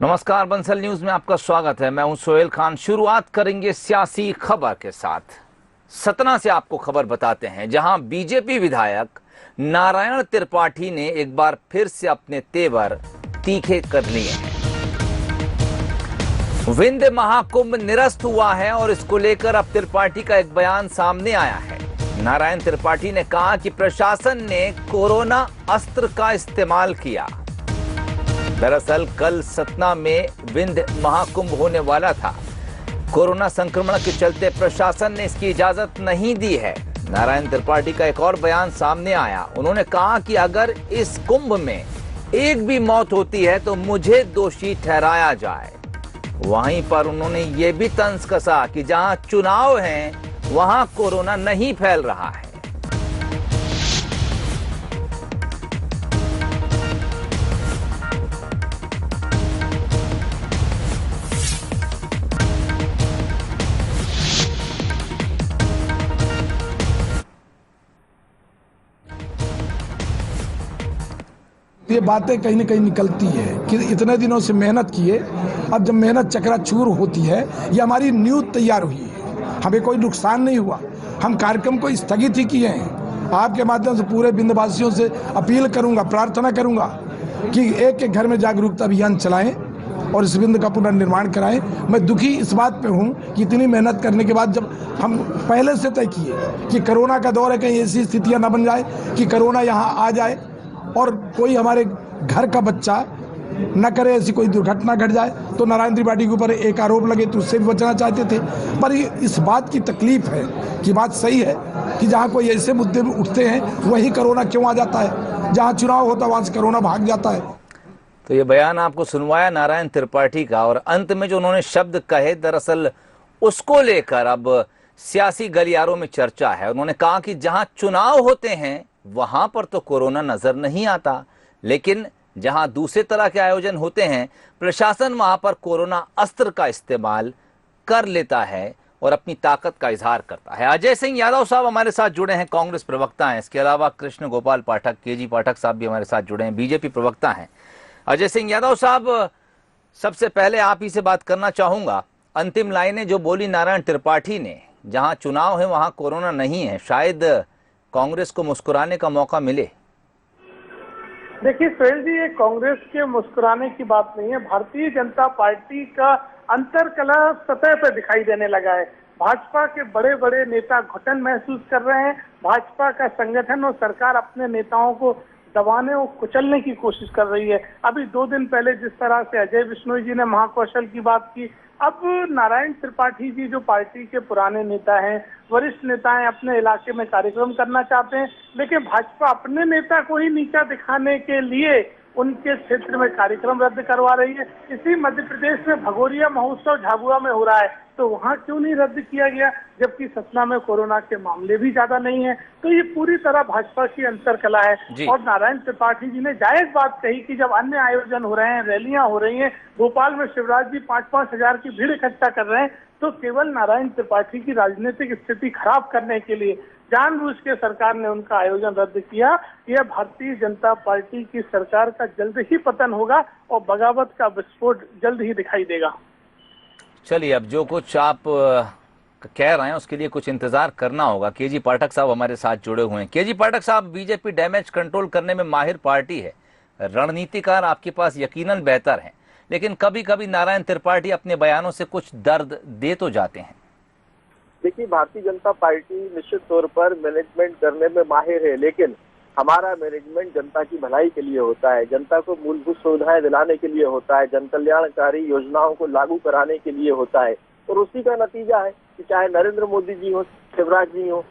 नमस्कार, बंसल न्यूज में आपका स्वागत है। मैं हूं सोहेल खान। शुरुआत करेंगे सियासी खबर के साथ। सतना से आपको खबर बताते हैं, जहां बीजेपी विधायक नारायण त्रिपाठी ने एक बार फिर से अपने तेवर तीखे कर लिए हैं। विंध्य महाकुंभ निरस्त हुआ है और इसको लेकर अब त्रिपाठी का एक बयान सामने आया है। नारायण त्रिपाठी ने कहा कि प्रशासन ने कोरोना अस्त्र का इस्तेमाल किया। दरअसल कल सतना में विंध्य महाकुंभ होने वाला था। कोरोना संक्रमण के चलते प्रशासन ने इसकी इजाजत नहीं दी है। नारायण त्रिपाठी का एक और बयान सामने आया। उन्होंने कहा कि अगर इस कुंभ में एक भी मौत होती है तो मुझे दोषी ठहराया जाए। वहीं पर उन्होंने ये भी तंज कसा कि जहां चुनाव हैं वहां कोरोना नहीं फैल रहा है। ये बातें कहीं ना कहीं निकलती है कि इतने दिनों से मेहनत किए, अब जब मेहनत चकनाचूर होती है, ये हमारी न्यूज़ तैयार हुई है, हमें कोई नुकसान नहीं हुआ। हम कार्यक्रम को स्थगित ही किए हैं। आपके माध्यम से पूरे विंध्यवासियों से अपील करूंगा, प्रार्थना करूंगा कि एक एक घर में जागरूकता अभियान चलाएं और इस विंध्य का पुनर्निर्माण कराएं। मैं दुखी इस बात पे हूँ कि इतनी मेहनत करने के बाद जब हम पहले से तय किए कि कोरोना का दौर है, कहीं ऐसी स्थितियाँ न बन जाए कि कोरोना यहाँ आ जाए और कोई हमारे घर का बच्चा न करे, ऐसी कोई दुर्घटना घट जाए, तो नारायण त्रिपाठी के ऊपर एक आरोप लगे तो उससे भी बचना चाहते थे। पर इस बात की तकलीफ है कि बात सही है कि जहाँ कोई ऐसे मुद्दे उठते हैं वहीं कोरोना क्यों आ जाता है, जहाँ चुनाव होता है वहाँ से कोरोना भाग जाता है। तो ये बयान आपको सुनवाया नारायण त्रिपाठी का, और अंत में जो उन्होंने शब्द कहे, दरअसल उसको लेकर अब सियासी गलियारों में चर्चा है। उन्होंने कहा कि जहां चुनाव होते हैं वहां पर तो कोरोना नजर नहीं आता, लेकिन जहां दूसरे तरह के आयोजन होते हैं प्रशासन वहां पर कोरोना अस्त्र का इस्तेमाल कर लेता है और अपनी ताकत का इजहार करता है। अजय सिंह यादव साहब हमारे साथ जुड़े हैं, कांग्रेस प्रवक्ता हैं। इसके अलावा कृष्ण गोपाल पाठक, केजी पाठक साहब भी हमारे साथ जुड़े हैं, बीजेपी प्रवक्ता हैं। अजय सिंह यादव साहब, सबसे पहले आप ही से बात करना चाहूंगा। अंतिम लाइनें जो बोली नारायण त्रिपाठी ने, जहां चुनाव है वहां कोरोना नहीं है, शायद कांग्रेस को मुस्कुराने का मौका मिले। देखिए सोहेल जी, ये कांग्रेस के मुस्कुराने की बात नहीं है। भारतीय जनता पार्टी का अंतरकलह सतह पर दिखाई देने लगा है। भाजपा के बड़े बड़े नेता घुटन महसूस कर रहे हैं। भाजपा का संगठन और सरकार अपने नेताओं को दबाने और कुचलने की कोशिश कर रही है। अभी 2 दिन पहले जिस तरह से अजय बिश्नोई जी ने महाकौशल की बात की, अब नारायण त्रिपाठी जी जो पार्टी के पुराने नेता हैं, वरिष्ठ नेता हैं, अपने इलाके में कार्यक्रम करना चाहते हैं, लेकिन भाजपा अपने नेता को ही नीचा दिखाने के लिए उनके क्षेत्र में कार्यक्रम रद्द करवा रही है। इसी मध्य प्रदेश में भगोरिया महोत्सव झाबुआ में हो रहा है, तो वहां क्यों नहीं रद्द किया गया, जबकि सतना में कोरोना के मामले भी ज्यादा नहीं है। तो ये पूरी तरह भाजपा की अंतरकला है। और नारायण त्रिपाठी जी ने जायज बात कही कि जब अन्य आयोजन हो रहे हैं, रैलियां हो रही हैं, भोपाल में शिवराज जी 5-5 हजार की भीड़ इकट्ठा कर रहे हैं, तो केवल नारायण त्रिपाठी की राजनीतिक स्थिति खराब करने के लिए जानबूझ के सरकार ने उनका आयोजन रद्द किया। यह भारतीय जनता पार्टी की सरकार का जल्द ही पतन होगा और बगावत का विस्फोट जल्द ही दिखाई देगा। चलिए, अब जो कुछ आप कह रहे हैं उसके लिए कुछ इंतजार करना होगा। केजी पाठक साहब हमारे साथ जुड़े हुए हैं। केजी पाठक साहब, बीजेपी डैमेज कंट्रोल करने में माहिर पार्टी है, रणनीतिकार आपके पास यकीनन बेहतर हैं, लेकिन कभी कभी नारायण त्रिपाठी अपने बयानों से कुछ दर्द दे तो जाते हैं। देखिए, भारतीय जनता पार्टी निश्चित तौर पर मैनेजमेंट करने में माहिर है, लेकिन हमारा मैनेजमेंट जनता की भलाई के लिए होता है, जनता को मूलभूत सुविधाएं दिलाने के लिए होता है, जन कल्याणकारी योजनाओं को लागू कराने के लिए होता है। और उसी का नतीजा है कि चाहे नरेंद्र मोदी जी हो, शिवराज जी हो,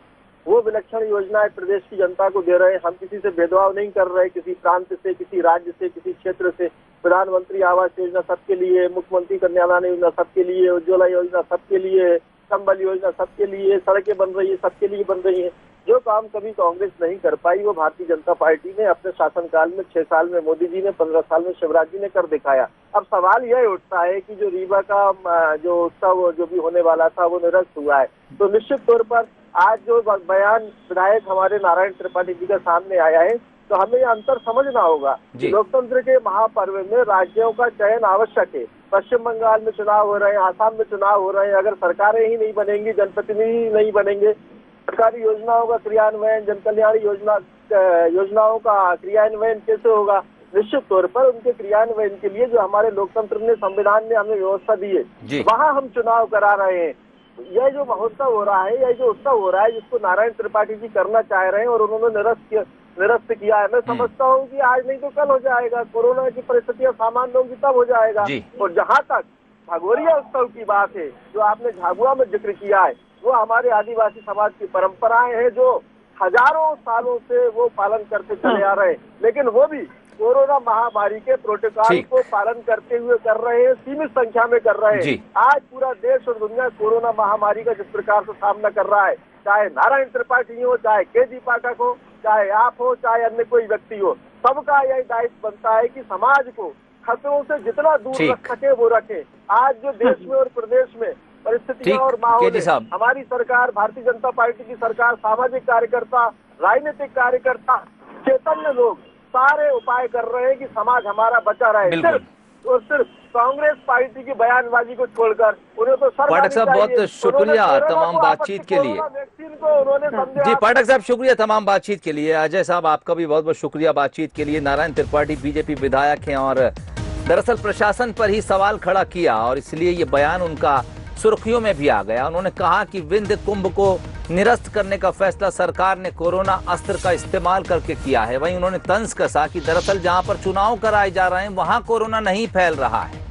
वो विलक्षण योजनाएं प्रदेश की जनता को दे रहे हैं। हम किसी से भेदभाव नहीं कर रहे, किसी प्रांत से, किसी राज्य से, किसी क्षेत्र से। प्रधानमंत्री आवास योजना सबके लिए, मुख्यमंत्री कन्यादान योजना सबके लिए, उज्ज्वला योजना सबके लिए, संबल योजना सबके लिए, सड़कें बन रही है सबके लिए बन रही है। जो काम कभी कांग्रेस नहीं कर पाई वो भारतीय जनता पार्टी ने अपने शासनकाल में 6 साल में मोदी जी ने, 15 साल में शिवराज जी ने कर दिखाया। अब सवाल यह उठता है कि जो रीवा का जो उत्सव जो भी होने वाला था वो निरस्त हुआ है, तो निश्चित तौर पर आज जो बयान विधायक हमारे नारायण त्रिपाठी जी का सामने आया है, तो हमें ये अंतर समझना होगा कि लोकतंत्र के महापर्व में राज्यों का चयन आवश्यक है। पश्चिम बंगाल में चुनाव हो रहे हैं, आसाम में चुनाव हो रहे हैं, अगर सरकारें ही नहीं बनेंगी, जनप्रतिनिधि नहीं बनेंगे, सरकारी योजनाओं का क्रियान्वयन, जन कल्याण योजनाओं का क्रियान्वयन कैसे होगा? निश्चित तौर पर उनके क्रियान्वयन के लिए जो हमारे लोकतंत्र ने, संविधान ने हमें व्यवस्था दी है, वहाँ हम चुनाव करा रहे हैं। यह जो महोत्सव हो रहा है, यह जो उत्सव हो रहा है, जिसको नारायण त्रिपाठी जी करना चाह रहे हैं और उन्होंने निरस्त किया है, मैं समझता हूँ कि आज नहीं तो कल हो जाएगा। कोरोना की परिस्थितियां सामान्य होंगी तब हो जाएगा। और जहाँ तक झागोरिया उत्सव की बात है, जो आपने झाबुआ में जिक्र किया है, वो हमारे आदिवासी समाज की परंपराएं हैं जो हजारों सालों से वो पालन करते चले आ रहे हैं, लेकिन वो भी कोरोना महामारी के प्रोटोकॉल को पालन करते हुए कर रहे हैं, सीमित संख्या में कर रहे हैं। आज पूरा देश और दुनिया कोरोना महामारी का जिस प्रकार से सामना कर रहा है, चाहे नारायण त्रिपाठी हो, चाहे केजी पाठक हो, चाहे आप हो, चाहे अन्य कोई व्यक्ति हो, सबका यही दायित्व बनता है कि समाज को खतरों से जितना दूर रख सके वो रखे। आज जो देश में और प्रदेश में परिस्थितियां और माहौल है, हमारी सरकार, भारतीय जनता पार्टी की सरकार, सामाजिक कार्यकर्ता, राजनीतिक कार्यकर्ता, चैतन्य लोग सारे उपाय कर रहे हैं कि समाज हमारा बचा रहे। सिर्फ कांग्रेस पार्टी की बयानबाजी को छोड़कर उन्हें तो पाठक साहब बहुत शुक्रिया तमाम बातचीत के लिए। जी पाठक साहब शुक्रिया तमाम बातचीत के लिए। अजय साहब आपका भी बहुत बहुत शुक्रिया बातचीत के लिए। नारायण त्रिपाठी बीजेपी विधायक हैं और दरअसल प्रशासन पर ही सवाल खड़ा किया और इसलिए ये बयान उनका सुर्खियों में भी आ गया। उन्होंने कहा कि विंध्य कुंभ को निरस्त करने का फैसला सरकार ने कोरोना अस्त्र का इस्तेमाल करके किया है। वहीं उन्होंने तंज कसा कि दरअसल जहां पर चुनाव कराए जा रहे हैं वहां कोरोना नहीं फैल रहा है।